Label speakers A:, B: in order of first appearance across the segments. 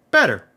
A: Better.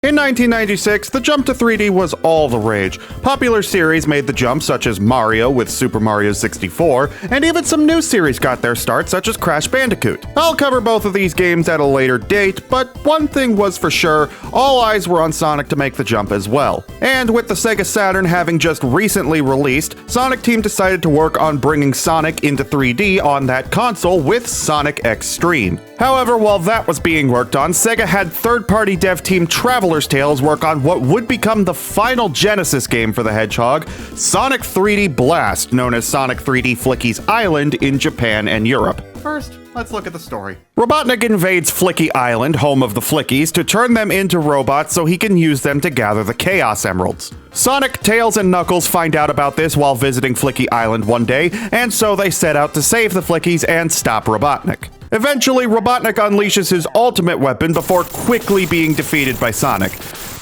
A: In 1996, the jump to 3D was all the rage. Popular series made the jump, such as Mario with Super Mario 64, and even some new series got their start, such as Crash Bandicoot. I'll cover both of these games at a later date, but one thing was for sure, all eyes were on Sonic to make the jump as well. And with the Sega Saturn having just recently released, Sonic Team decided to work on bringing Sonic into 3D on that console with Sonic X-Treme. However, while that was being worked on, Sega had third-party dev team Traveler's Tales work on what would become the final Genesis game for the Hedgehog, Sonic 3D Blast, known as Sonic 3D Flicky's Island in Japan and Europe. First, let's look at the story. Robotnik invades Flicky Island, home of the Flickies, to turn them into robots so he can use them to gather the Chaos Emeralds. Sonic, Tails, and Knuckles find out about this while visiting Flicky Island one day, and so they set out to save the Flickies and stop Robotnik. Eventually, Robotnik unleashes his ultimate weapon before quickly being defeated by Sonic.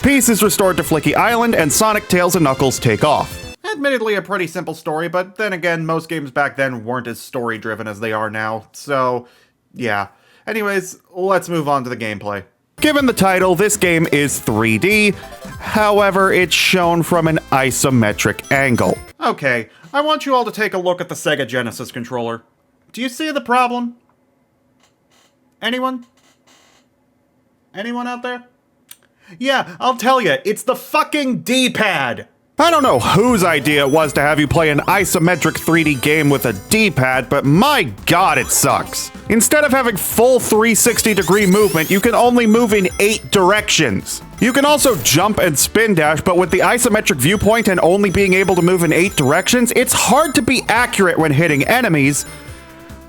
A: Peace is restored to Flicky Island, and Sonic, Tails, and Knuckles take off. Admittedly a pretty simple story, but then again, most games back then weren't as story-driven as they are now, so yeah. Anyways, let's move on to the gameplay. Given the title, this game is 3D, however, it's shown from an isometric angle. Okay, I want you all to take a look at the Sega Genesis controller. Do you see the problem? Anyone? Anyone out there? Yeah, I'll tell you, it's the fucking D-pad! I don't know whose idea it was to have you play an isometric 3D game with a D-pad, but my god, it sucks. Instead of having full 360-degree movement, you can only move in 8 directions. You can also jump and spin dash, but with the isometric viewpoint and only being able to move in 8 directions, it's hard to be accurate when hitting enemies,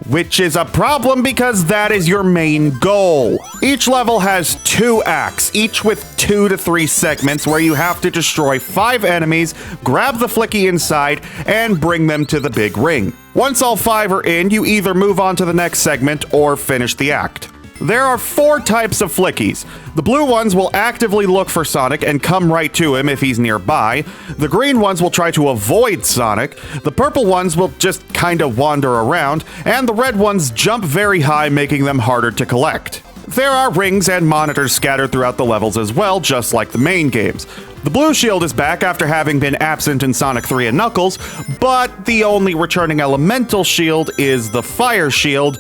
A: which is a problem because that is your main goal. Each level has 2 acts, each with 2 to 3 segments where you have to destroy 5 enemies, grab the Flicky inside, and bring them to the big ring. Once all 5 are in, you either move on to the next segment or finish the act. There are 4 types of Flickies. The blue ones will actively look for Sonic and come right to him if he's nearby. The green ones will try to avoid Sonic. The purple ones will just kinda wander around. And the red ones jump very high, making them harder to collect. There are rings and monitors scattered throughout the levels as well, just like the main games. The blue shield is back after having been absent in Sonic 3 and Knuckles, but the only returning elemental shield is the fire shield,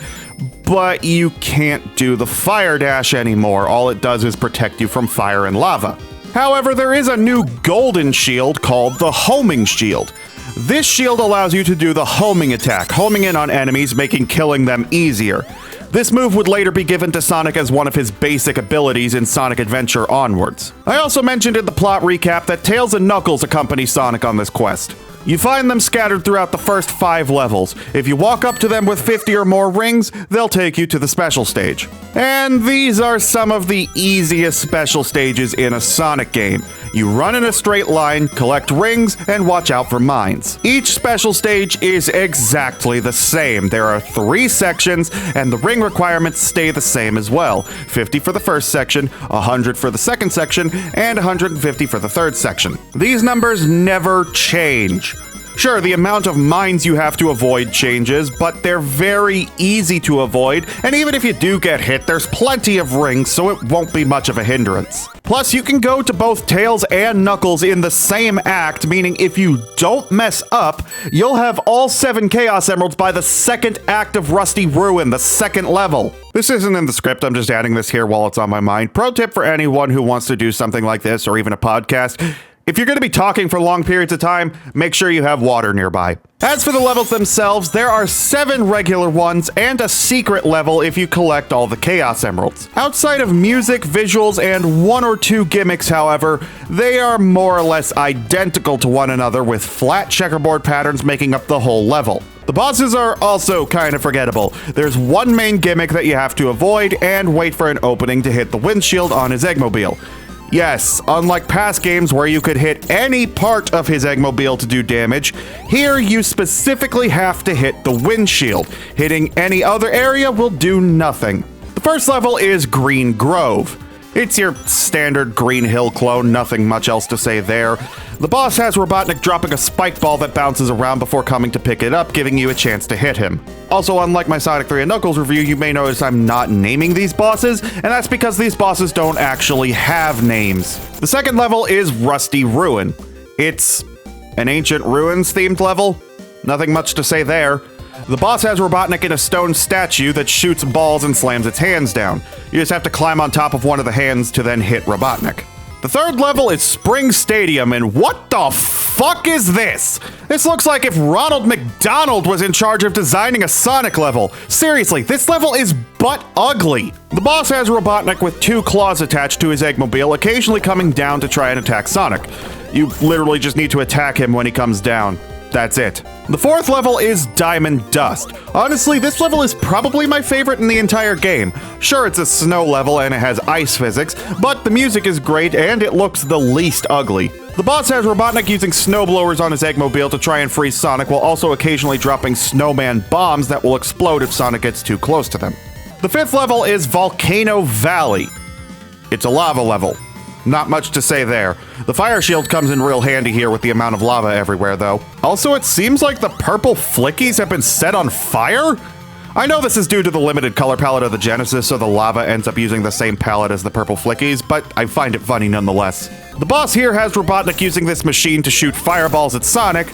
A: but you can't do the fire dash anymore. All it does is protect you from fire and lava. However, there is a new golden shield called the homing shield. This shield allows you to do the homing attack, homing in on enemies, making killing them easier. This move would later be given to Sonic as one of his basic abilities in Sonic Adventure onwards. I also mentioned in the plot recap that Tails and Knuckles accompany Sonic on this quest. You find them scattered throughout the first 5 levels. If you walk up to them with 50 or more rings, they'll take you to the special stage. And these are some of the easiest special stages in a Sonic game. You run in a straight line, collect rings, and watch out for mines. Each special stage is exactly the same. There are 3 sections, and the ring requirements stay the same as well. 50 for the first section, 100 for the second section, and 150 for the third section. These numbers never change. Sure, the amount of mines you have to avoid changes, but they're very easy to avoid, and even if you do get hit, there's plenty of rings, so it won't be much of a hindrance. Plus, you can go to both Tails and Knuckles in the same act, meaning if you don't mess up, you'll have all 7 Chaos Emeralds by the second act of Rusty Ruin, the second level. This isn't in the script, I'm just adding this here while it's on my mind. Pro tip for anyone who wants to do something like this, or even a podcast: if you're going to be talking for long periods of time, make sure you have water nearby. As for the levels themselves, there are 7 regular ones and a secret level if you collect all the Chaos Emeralds. Outside of music, visuals, and 1 or 2 gimmicks, however, they are more or less identical to one another, with flat checkerboard patterns making up the whole level. The bosses are also kind of forgettable. There's one main gimmick that you have to avoid and wait for an opening to hit the windshield on his Eggmobile. Yes, unlike past games where you could hit any part of his Eggmobile to do damage, here you specifically have to hit the windshield. Hitting any other area will do nothing. The first level is Green Grove. It's your standard Green Hill clone, nothing much else to say there. The boss has Robotnik dropping a spike ball that bounces around before coming to pick it up, giving you a chance to hit him. Also, unlike my Sonic 3 and Knuckles review, you may notice I'm not naming these bosses, and that's because these bosses don't actually have names. The second level is Rusty Ruin. It's an ancient ruins themed level. Nothing much to say there. The boss has Robotnik in a stone statue that shoots balls and slams its hands down. You just have to climb on top of one of the hands to then hit Robotnik. The third level is Spring Stadium, and what the fuck is this? This looks like if Ronald McDonald was in charge of designing a Sonic level. Seriously, this level is butt ugly. The boss has Robotnik with 2 claws attached to his Eggmobile, occasionally coming down to try and attack Sonic. You literally just need to attack him when he comes down. That's it. The fourth level is Diamond Dust. Honestly, this level is probably my favorite in the entire game. Sure, it's a snow level and it has ice physics, but the music is great and it looks the least ugly. The boss has Robotnik using snowblowers on his Eggmobile to try and freeze Sonic, while also occasionally dropping snowman bombs that will explode if Sonic gets too close to them. The fifth level is Volcano Valley. It's a lava level. Not much to say there. The fire shield comes in real handy here with the amount of lava everywhere, though. Also, it seems like the purple flickies have been set on fire? I know this is due to the limited color palette of the Genesis, so the lava ends up using the same palette as the purple flickies, but I find it funny nonetheless. The boss here has Robotnik using this machine to shoot fireballs at Sonic,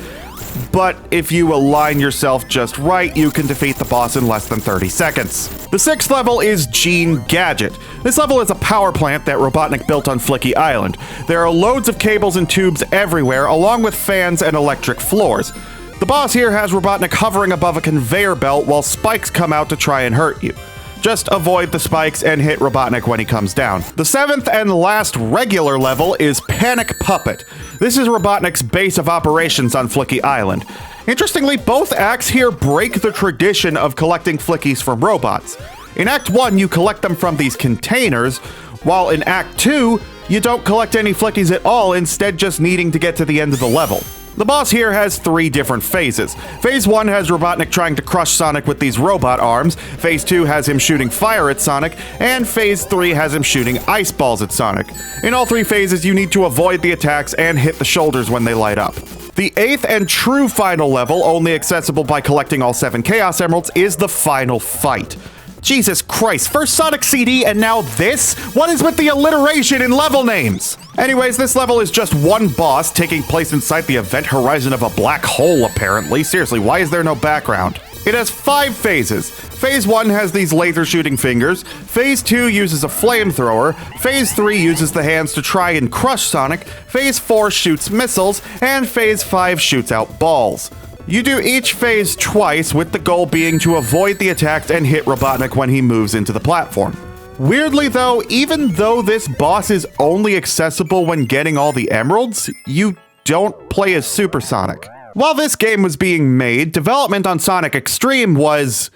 A: but if you align yourself just right, you can defeat the boss in less than 30 seconds. The sixth level is Gene Gadget. This level is a power plant that Robotnik built on Flicky Island. There are loads of cables and tubes everywhere, along with fans and electric floors. The boss here has Robotnik hovering above a conveyor belt while spikes come out to try and hurt you. Just avoid the spikes and hit Robotnik when he comes down. The seventh and last regular level is Panic Puppet. This is Robotnik's base of operations on Flicky Island. Interestingly, both acts here break the tradition of collecting Flickies from robots. In Act 1, you collect them from these containers, while in Act 2, you don't collect any Flickies at all, instead just needing to get to the end of the level. The boss here has 3 different phases. Phase 1 has Robotnik trying to crush Sonic with these robot arms, Phase 2 has him shooting fire at Sonic, and Phase 3 has him shooting ice balls at Sonic. In all 3 phases, you need to avoid the attacks and hit the shoulders when they light up. The 8th and true final level, only accessible by collecting all 7 Chaos Emeralds, is the final fight. Jesus Christ, first Sonic CD and now this? What is with the alliteration in level names? Anyways, this level is just one boss taking place inside the event horizon of a black hole, apparently. Seriously, why is there no background? It has 5 phases. Phase 1 has these laser shooting fingers, Phase 2 uses a flamethrower, Phase 3 uses the hands to try and crush Sonic, Phase 4 shoots missiles, and Phase 5 shoots out balls. You do each phase twice, with the goal being to avoid the attacks and hit Robotnik when he moves into the platform. Weirdly though, even though this boss is only accessible when getting all the emeralds, you don't play as Super Sonic. While this game was being made, development on Sonic Extreme was...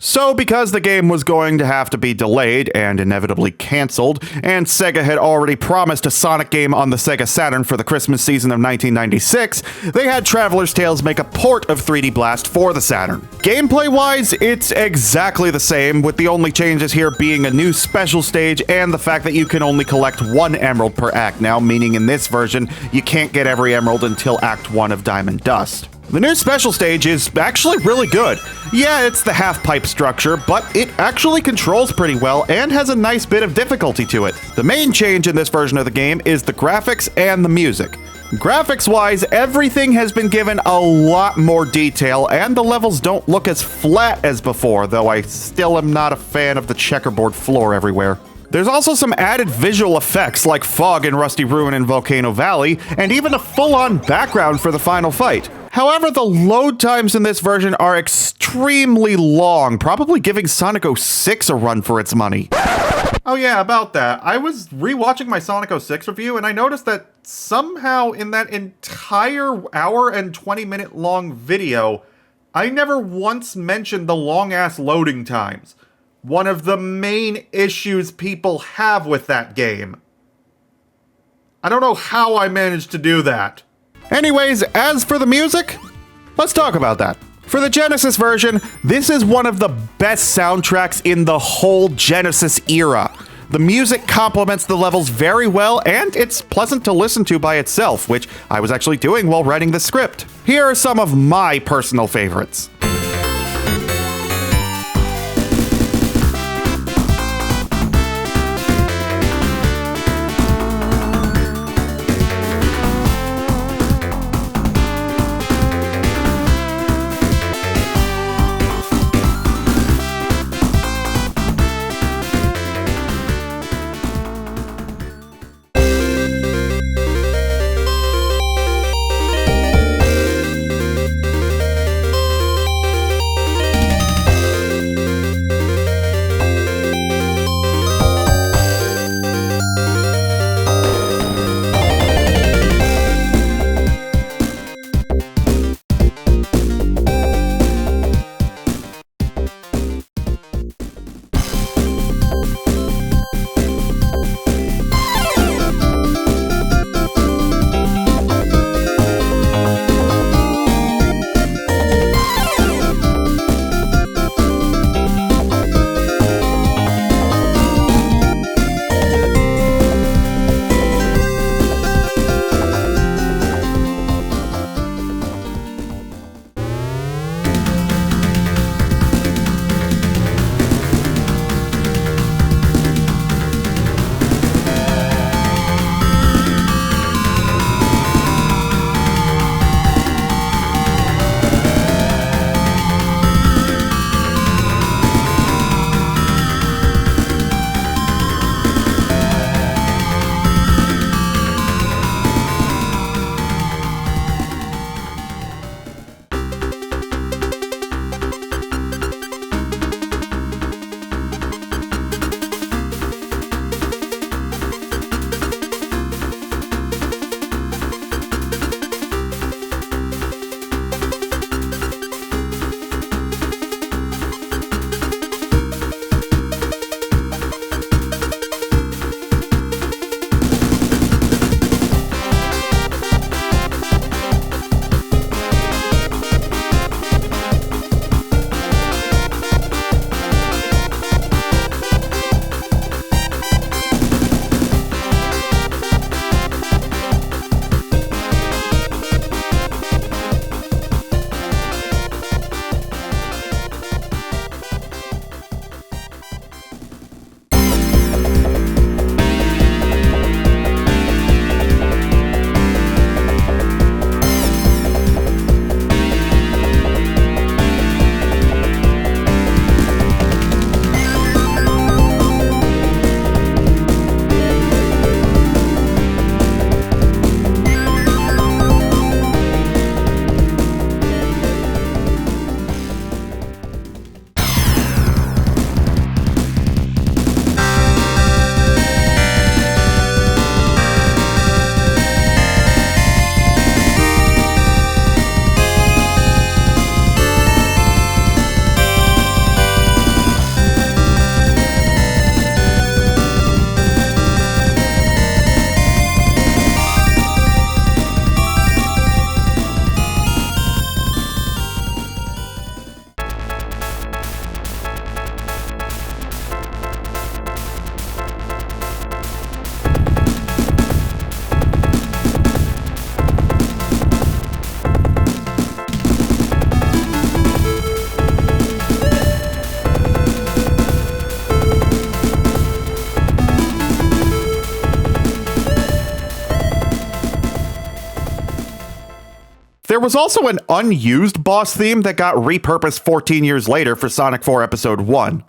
A: So because the game was going to have to be delayed and inevitably cancelled, and Sega had already promised a Sonic game on the Sega Saturn for the Christmas season of 1996, they had Traveler's Tales make a port of 3D Blast for the Saturn. Gameplay-wise, it's exactly the same, with the only changes here being a new special stage and the fact that you can only collect 1 emerald per act now, meaning in this version, you can't get every emerald until Act 1 of Diamond Dust. The new special stage is actually really good. Yeah, it's the half-pipe structure, but it actually controls pretty well and has a nice bit of difficulty to it. The main change in this version of the game is the graphics and the music. Graphics-wise, everything has been given a lot more detail, and the levels don't look as flat as before, though I still am not a fan of the checkerboard floor everywhere. There's also some added visual effects like fog in Rusty Ruin and Volcano Valley, and even a full-on background for the final fight. However, the load times in this version are extremely long, probably giving Sonic 06 a run for its money. Oh yeah, about that. I was rewatching my Sonic 06 review and I noticed that somehow in that entire hour and 20-minute long video, I never once mentioned the long-ass loading times. one of the main issues people have with that game. I don't know how I managed to do that. Anyways, as for the music, let's talk about that. For the Genesis version, this is one of the best soundtracks in the whole Genesis era. The music complements the levels very well, and it's pleasant to listen to by itself, which I was actually doing while writing the script. Here are some of my personal favorites. There was also an unused boss theme that got repurposed 14 years later for Sonic 4 Episode 1.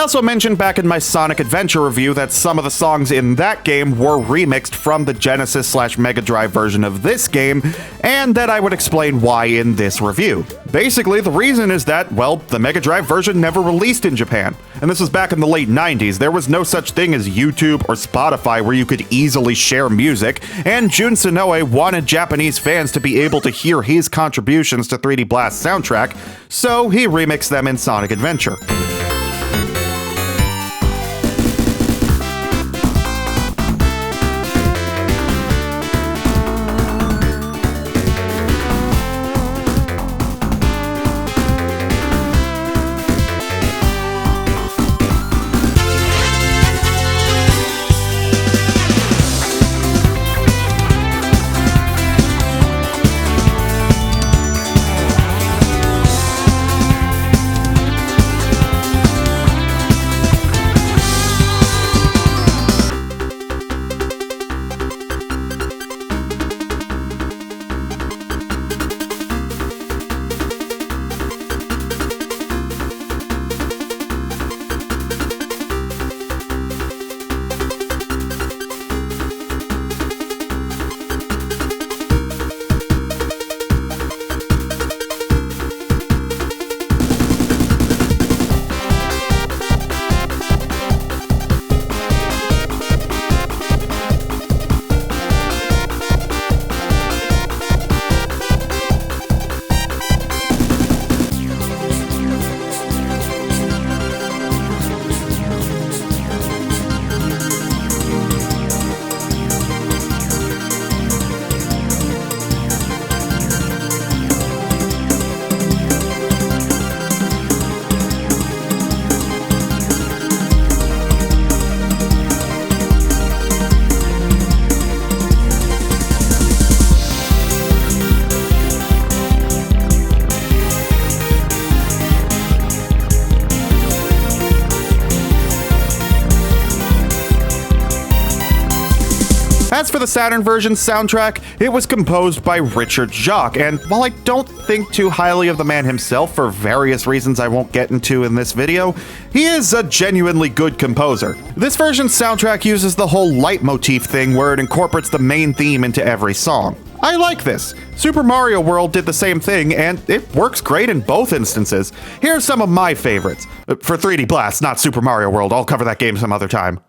A: also mentioned back in my Sonic Adventure review that some of the songs in that game were remixed from the Genesis/Mega Drive version of this game, and that I would explain why in this review. Basically, the reason is that, well, the Mega Drive version never released in Japan, and this was back in the late 90s. There was no such thing as YouTube or Spotify where you could easily share music, and Jun Sonoe wanted Japanese fans to be able to hear his contributions to 3D Blast's soundtrack, so he remixed them in Sonic Adventure. As for the Saturn version's soundtrack, it was composed by Richard Jacques, and while I don't think too highly of the man himself for various reasons I won't get into in this video, he is a genuinely good composer. This version's soundtrack uses the whole leitmotif thing where it incorporates the main theme into every song. I like this. Super Mario World did the same thing, and it works great in both instances. Here's some of my favorites. For 3D Blast, not Super Mario World. I'll cover that game some other time.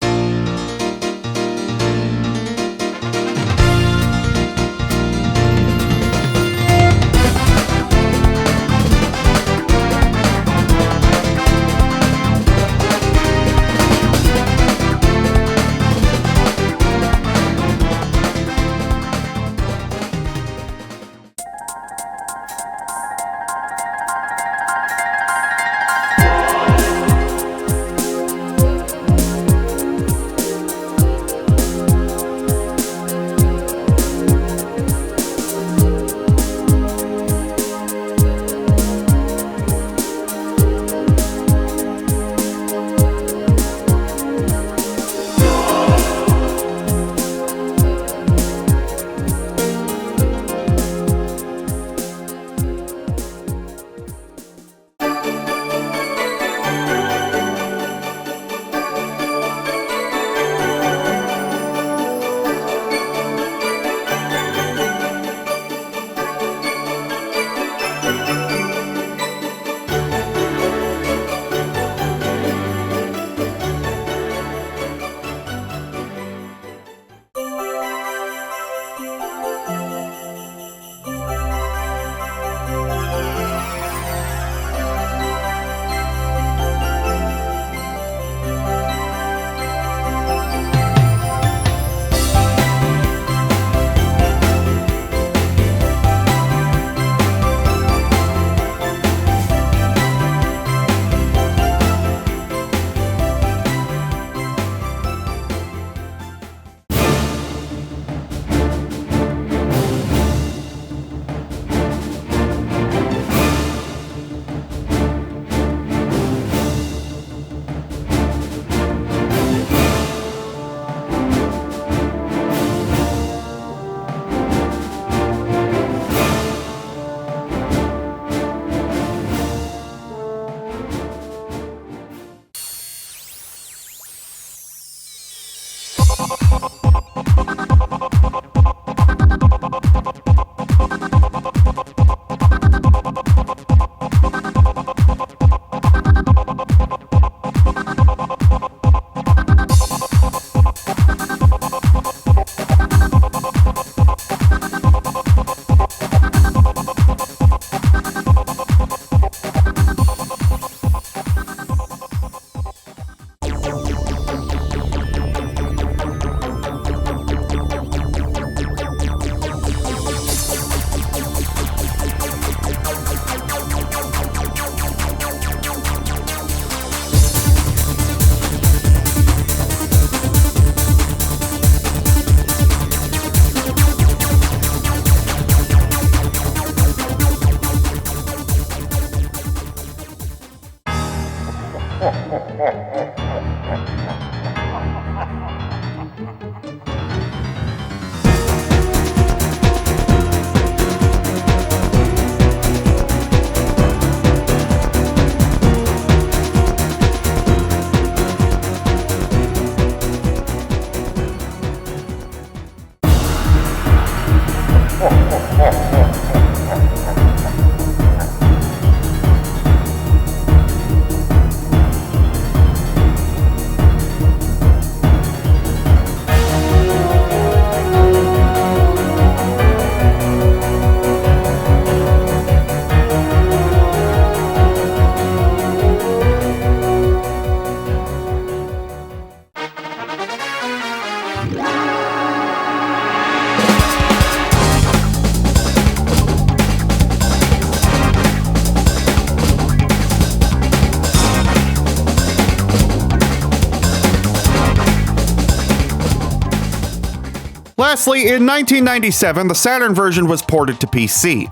A: Lastly, in 1997, the Saturn version was ported to PC.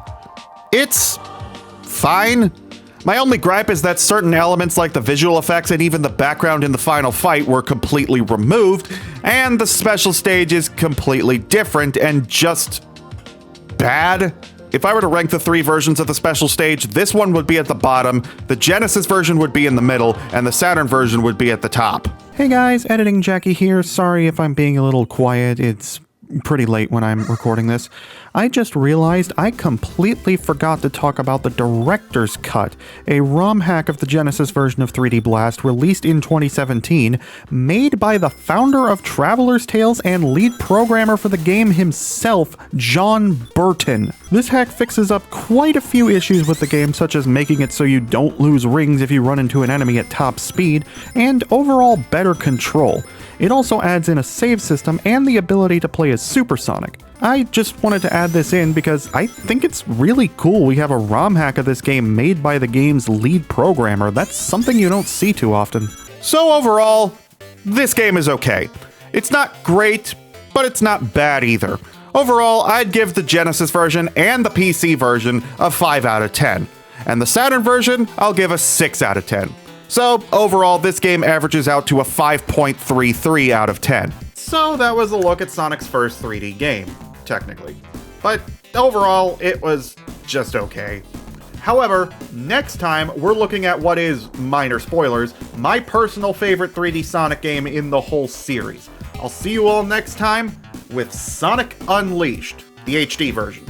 A: It's fine. My only gripe is that certain elements like the visual effects and even the background in the final fight were completely removed, and the special stage is completely different and just bad. If I were to rank the three versions of the special stage, this one would be at the bottom, the Genesis version would be in the middle, and the Saturn version would be at the top. Hey guys, Editing Jackie here. Sorry if I'm being a little quiet. It's pretty late when I'm recording this. I just realized I completely forgot to talk about the Director's Cut, a ROM hack of the Genesis version of 3D Blast released in 2017, made by the founder of Traveler's Tales and lead programmer for the game himself, John Burton. This hack fixes up quite a few issues with the game, such as making it so you don't lose rings if you run into an enemy at top speed, and overall better control. It also adds in a save system and the ability to play as Supersonic. I just wanted to add this in because I think it's really cool we have a ROM hack of this game made by the game's lead programmer. That's something you don't see too often. So overall, this game is okay. It's not great, but it's not bad either. Overall, I'd give the Genesis version and the PC version a 5 out of 10. And the Saturn version, I'll give a 6 out of 10. So, overall, this game averages out to a 5.33 out of 10. So, that was a look at Sonic's first 3D game, technically. But, overall, it was just okay. However, next time, we're looking at what is, minor spoilers, my personal favorite 3D Sonic game in the whole series. I'll see you all next time with Sonic Unleashed, the HD version.